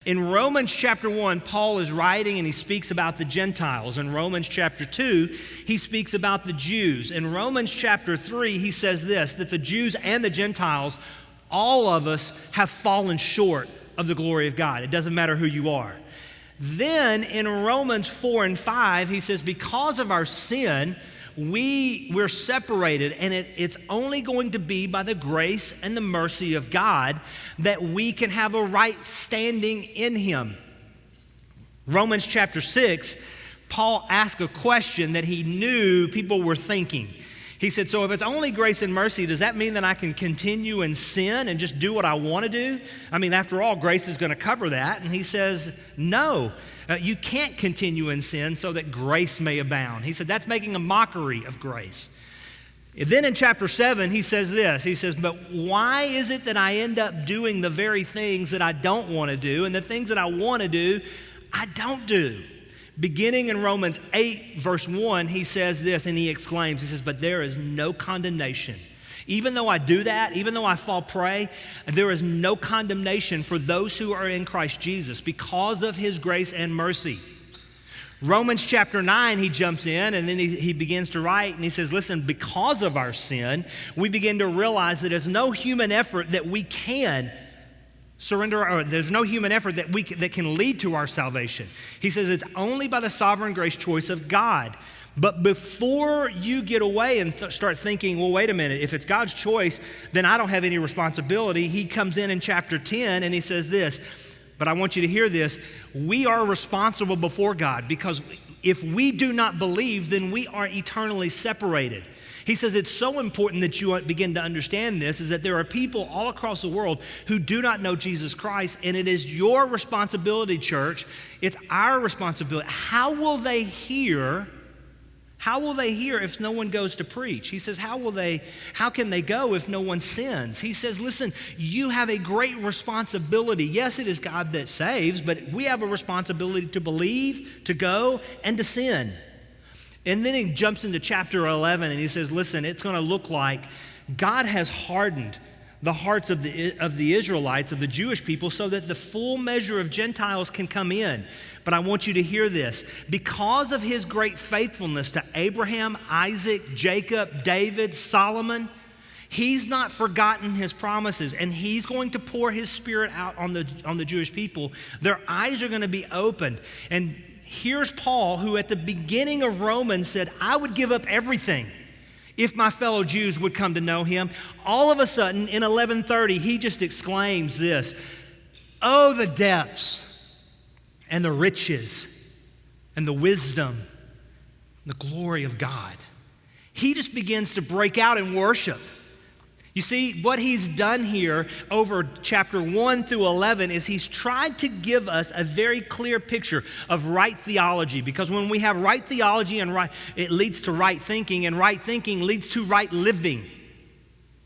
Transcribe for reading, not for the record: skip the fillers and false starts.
In Romans chapter 1, Paul is writing and he speaks about the Gentiles. In Romans chapter 2, he speaks about the Jews. In Romans chapter 3, he says this, that the Jews and the Gentiles, all of us have fallen short of the glory of God. It doesn't matter who you are. Then in Romans 4 and 5, he says, because of our sin, we're separated, and it's only going to be by the grace and the mercy of God that we can have a right standing in Him. Romans chapter 6, Paul asked a question that he knew people were thinking. He said, so if it's only grace and mercy, does that mean that I can continue in sin and just do what I want to do? I mean, after all, grace is going to cover that. And he says, no, you can't continue in sin so that grace may abound. He said, that's making a mockery of grace. Then in chapter 7, he says this. He says, but why is it that I end up doing the very things that I don't want to do, and the things that I want to do, I don't do? Beginning in Romans 8, verse 1, he says this, and he exclaims, he says, but there is no condemnation. Even though I do that, even though I fall prey, there is no condemnation for those who are in Christ Jesus because of His grace and mercy. Romans chapter 9, he jumps in and then he begins to write, and he says, listen, because of our sin, we begin to realize that there's no human effort that we can there's no human effort that can lead to our salvation. He says it's only by the sovereign grace choice of God. But before you get away and start thinking, well, wait a minute, if it's God's choice, then I don't have any responsibility. He comes in chapter 10 and he says this, but I want you to hear this. We are responsible before God because if we do not believe, then we are eternally separated. He says it's so important that you begin to understand this, is that there are people all across the world who do not know Jesus Christ, and it is your responsibility, church. It's our responsibility. How will they hear if no one goes to preach? He says, how can they go if no one sins? He says, listen, you have a great responsibility. Yes, it is God that saves, but we have a responsibility to believe, to go, and to sin. And then he jumps into chapter 11 and he says, listen, it's going to look like God has hardened the hearts of the Israelites, of the Jewish people, so that the full measure of Gentiles can come in. But I want you to hear this. Because of His great faithfulness to Abraham, Isaac, Jacob, David, Solomon, He's not forgotten His promises, and He's going to pour His Spirit out on the Jewish people. Their eyes are going to be opened. And here's Paul, who at the beginning of Romans said, I would give up everything if my fellow Jews would come to know Him. All of a sudden, in 11:30, he just exclaims this, oh, the depths and the riches and the wisdom, and the glory of God. He just begins to break out in worship. You see, what he's done here over chapter 1 through 11 is he's tried to give us a very clear picture of right theology, because when we have right theology and it leads to right thinking, and right thinking leads to right living.